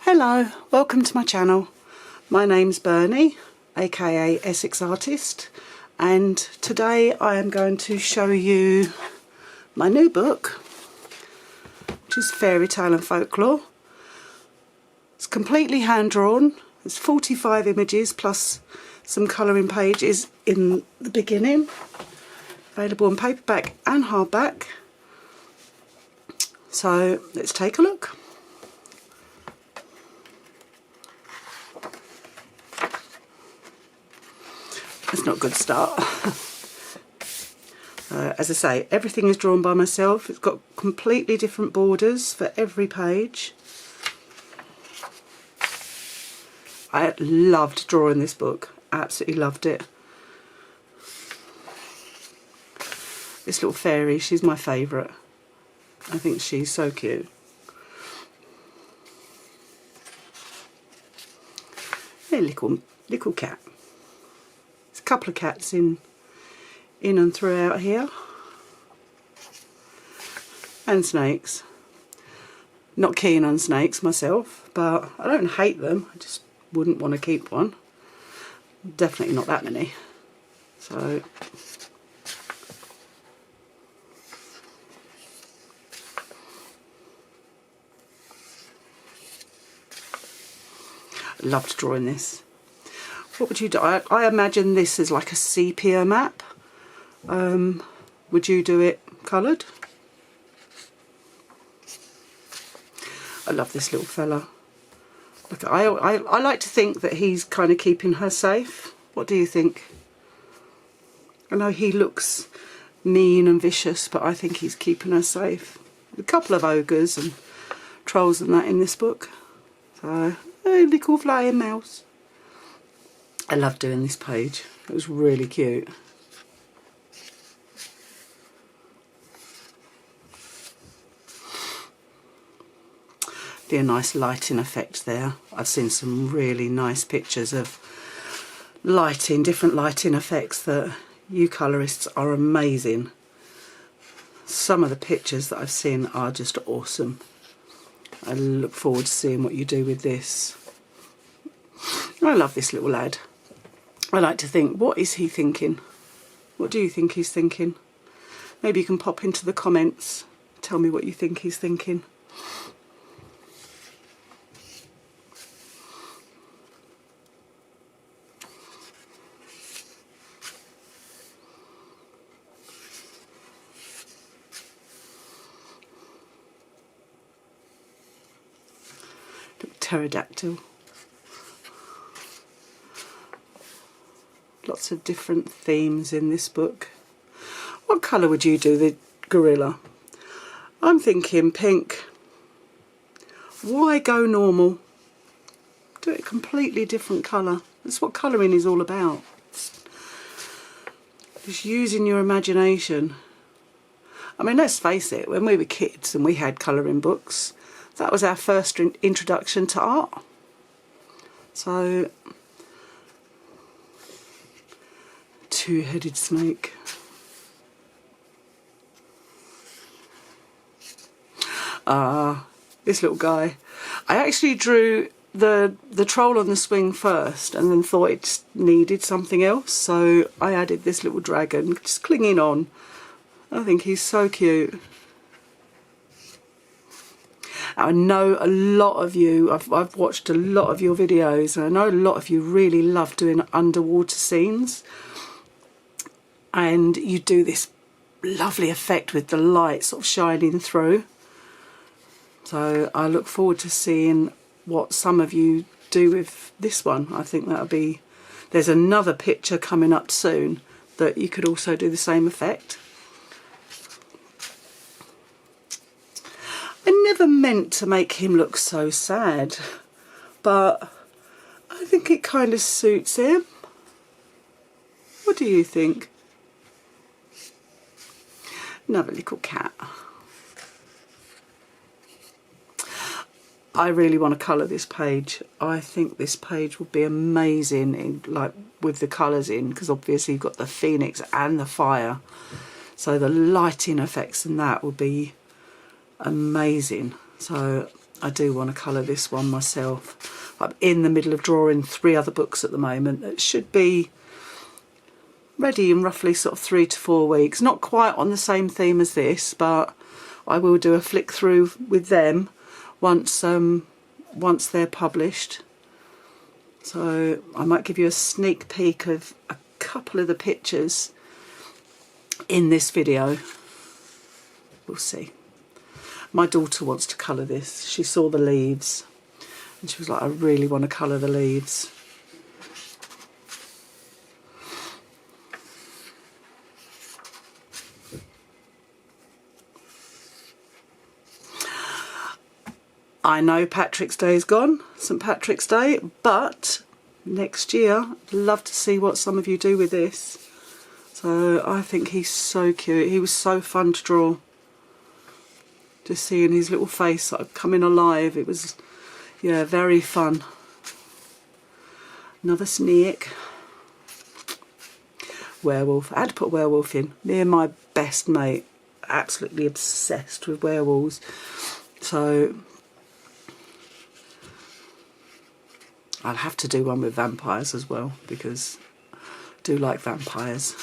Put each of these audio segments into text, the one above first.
Hello, welcome to my channel. My name's Bernie, aka Essex Artist, and today I am going to show you my new book, which is Fairytale Folklore. It's completely hand-drawn. There's 45 images plus some colouring pages in the beginning. Available in paperback and hardback. So let's take a look. That's not a good start. As I say, everything is drawn by myself. It's got completely different borders for every page. I loved drawing this book. Absolutely loved it. This little fairy, she's my favourite. I think she's so cute. A little cat. There's a couple of cats in and throughout here. And snakes. Not keen on snakes myself, but I don't hate them. I just wouldn't want to keep one. Definitely not that many. So loved drawing this. What would you do? I imagine this is like a sepia map. Would you do it coloured? I love this little fella. Look, I like to think that he's kind of keeping her safe. What do you think? I know he looks mean and vicious, but I think he's keeping her safe. A couple of ogres and trolls and that in this book. So, a little flying mouse. I love doing this page. It was really cute. Be a nice lighting effect there. I've seen some really nice pictures of lighting, different lighting effects that you colourists are amazing. Some of the pictures that I've seen are just awesome. I look forward to seeing what you do with this. I love this little lad. I like to think, what is he thinking? What do you think he's thinking? Maybe you can pop into the comments, tell me what you think he's thinking. Pterodactyl. Lots of different themes in this book. What colour would you do the gorilla? I'm thinking pink. Why go normal? Do it a completely different colour. That's what colouring is all about. Just using your imagination. I mean, let's face it, when we were kids and we had colouring books, that was our first introduction to art. So, two-headed snake. This little guy. I actually drew the troll on the swing first and then thought it just needed something else. So I added this little dragon just clinging on. I think he's so cute. I know a lot of you, I've watched a lot of your videos, and I know a lot of you really love doing underwater scenes. And you do this lovely effect with the light sort of shining through. So I look forward to seeing what some of you do with this one. I think that'll be... There's another picture coming up soon that you could also do the same effect. I never meant to make him look so sad, but I think it kind of suits him. What do you think? Another little cat. I really want to colour this page. I think this page would be amazing in, like, with the colours in, because obviously you've got the phoenix and the fire. So the lighting effects and that would be amazing. So I do want to colour this one myself. I'm in the middle of drawing 3 other books at the moment that should be ready in roughly sort of 3 to 4 weeks. Not quite on the same theme as this, but I will do a flick through with them once they're published. So I might give you a sneak peek of a couple of the pictures in this video. We'll see. My daughter wants to colour this. She saw the leaves and she was like, I really want to colour the leaves. I know Patrick's Day is gone, St Patrick's Day, but next year I'd love to see what some of you do with this. So I think he's so cute. He was so fun to draw. Just seeing his little face sort of coming alive, it was, yeah, very fun. Another snake. Werewolf. I had to put werewolf in. Me and my best mate, absolutely obsessed with werewolves. So I'll have to do one with vampires as well, because I do like vampires.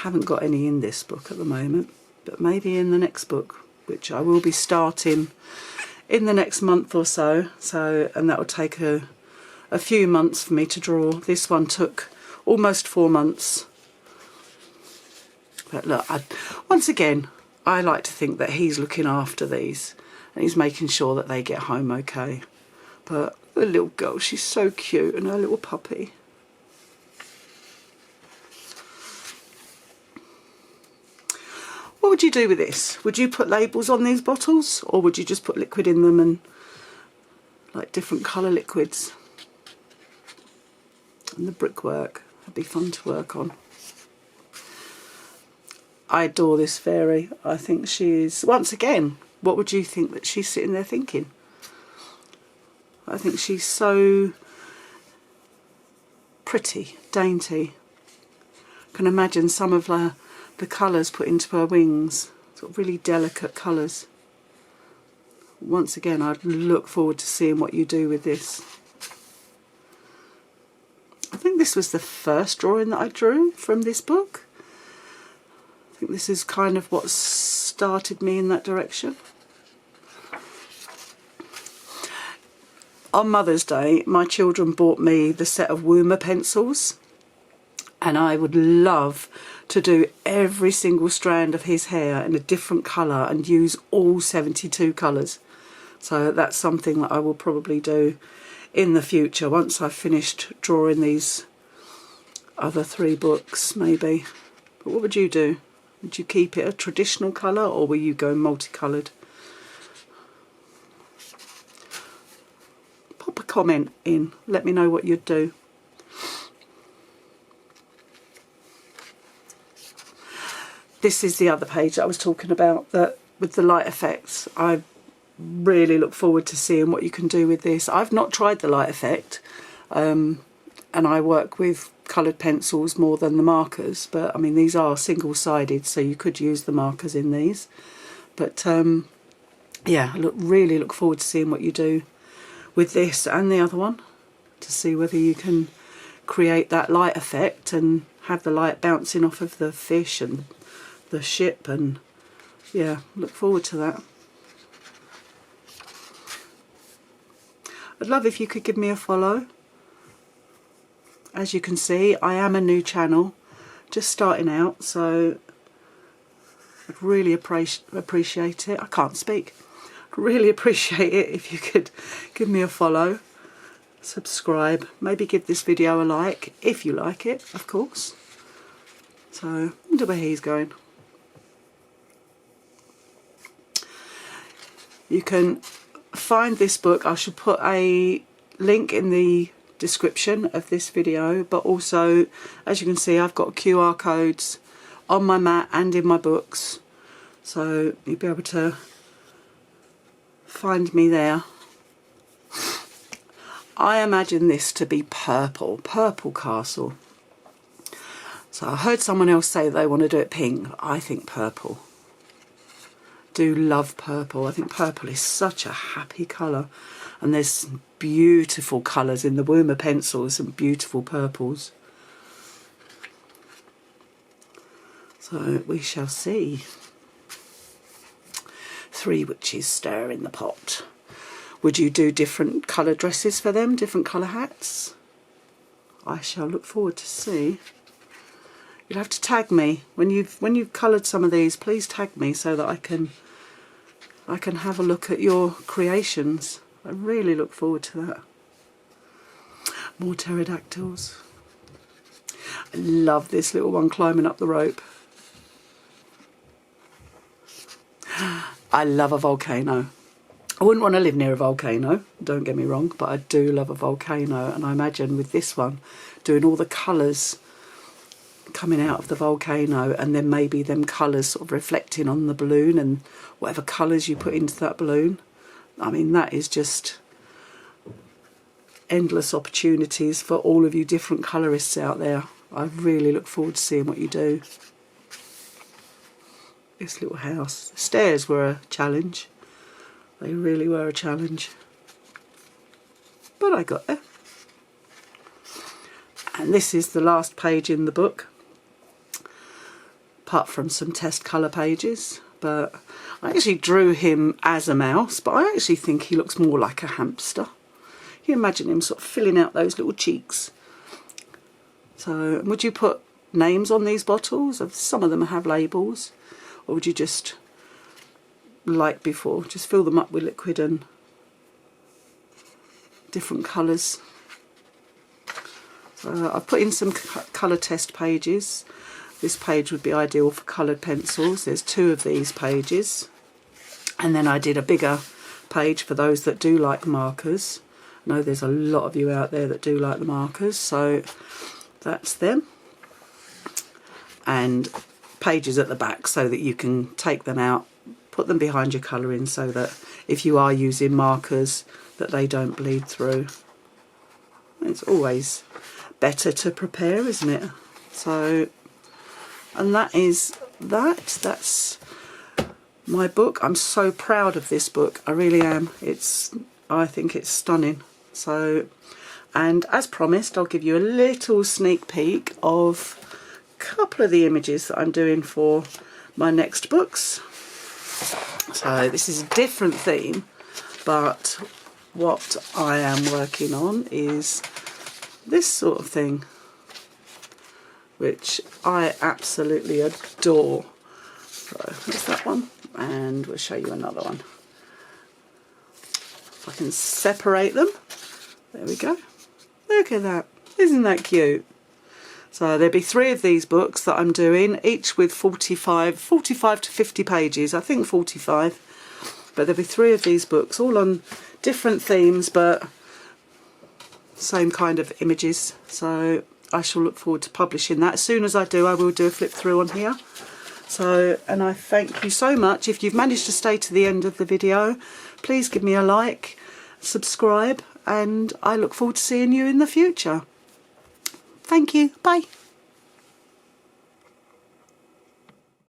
Haven't got any in this book at the moment, but maybe in the next book, which I will be starting in the next month or so. And that will take a few months for me to draw. This one took almost 4 months. But look, once again, I like to think that he's looking after these and he's making sure that they get home okay. But the little girl, she's so cute, and her little puppy. What would you do with this? Would you put labels on these bottles, or would you just put liquid in them and like different colour liquids? And the brickwork, that'd be fun to work on. I adore this fairy. I think she's, once again, what would you think that she's sitting there thinking? I think she's so pretty, dainty. I can imagine some of the colours put into her wings, sort of really delicate colours. Once again, I'd look forward to seeing what you do with this. I think this was the first drawing that I drew from this book. I think this is kind of what started me in that direction. On Mother's Day, my children bought me the set of Woomer pencils, and I would love to do every single strand of his hair in a different colour and use all 72 colours. So that's something that I will probably do in the future once I've finished drawing these other 3 books, maybe. But what would you do? Would you keep it a traditional colour, or will you go multicoloured? Pop a comment in, let me know what you'd do. This is the other page that I was talking about, that with the light effects. I really look forward to seeing what you can do with this. I've not tried the light effect, and I work with coloured pencils more than the markers, but I mean, these are single-sided, so you could use the markers in these. But yeah, really look forward to seeing what you do with this and the other one, to see whether you can create that light effect and have the light bouncing off of the fish and the ship, and yeah, look forward to that. I'd love if you could give me a follow. As you can see, I am a new channel, just starting out, so I'd really appreciate it. I can't speak. I'd really appreciate it if you could give me a follow, subscribe, maybe give this video a like, if you like it, of course. So, I wonder where he's going. You can find this book. I should put a link in the description of this video, but also, as you can see, I've got QR codes on my mat and in my books, so you'll be able to find me there. I imagine this to be purple castle. So I heard someone else say they want to do it pink. I think purple. do love purple. I think purple is such a happy colour, and there's some beautiful colours in the Woomer pencils, some beautiful purples. So we shall see. 3 witches stir in the pot. Would you do different colour dresses for them, different colour hats? I shall look forward to see. You'll have to tag me when you've coloured some of these. Please tag me so that I can have a look at your creations. I really look forward to that. More pterodactyls. I love this little one climbing up the rope. I love a volcano. I wouldn't want to live near a volcano, don't get me wrong, but I do love a volcano, and I imagine with this one doing all the colours coming out of the volcano, and then maybe them colours sort of reflecting on the balloon and whatever colours you put into that balloon. I mean, that is just endless opportunities for all of you different colourists out there. I really look forward to seeing what you do. This little house. The stairs were a challenge. They really were a challenge. But I got there. And this is the last page in the book, apart from some test colour pages. But I actually drew him as a mouse, but I actually think he looks more like a hamster. You imagine him sort of filling out those little cheeks. So would you put names on these bottles? Some of them have labels. Or would you just, like before, just fill them up with liquid and different colours? So I've put in some colour test pages. This page would be ideal for coloured pencils. There's 2 of these pages. And then I did a bigger page for those that do like markers. I know there's a lot of you out there that do like the markers, so that's them. And pages at the back so that you can take them out, put them behind your colouring, so that if you are using markers that they don't bleed through. It's always better to prepare, isn't it? So, and that is that. That's my book. I'm so proud of this book. I really am. I think it's stunning. So, and as promised, I'll give you a little sneak peek of couple of the images that I'm doing for my next books. So this is a different theme, but what I am working on is this sort of thing, which I absolutely adore. So there's that one, and we'll show you another one. If I can separate them, there we go. Look at that, isn't that cute? So there'll be 3 of these books that I'm doing, each with 45 to 50 pages, I think 45. But there'll be 3 of these books, all on different themes, but same kind of images. So I shall look forward to publishing that. As soon as I do, I will do a flip through on here. So, and I thank you so much. If you've managed to stay to the end of the video, please give me a like, subscribe, and I look forward to seeing you in the future. Thank you. Bye.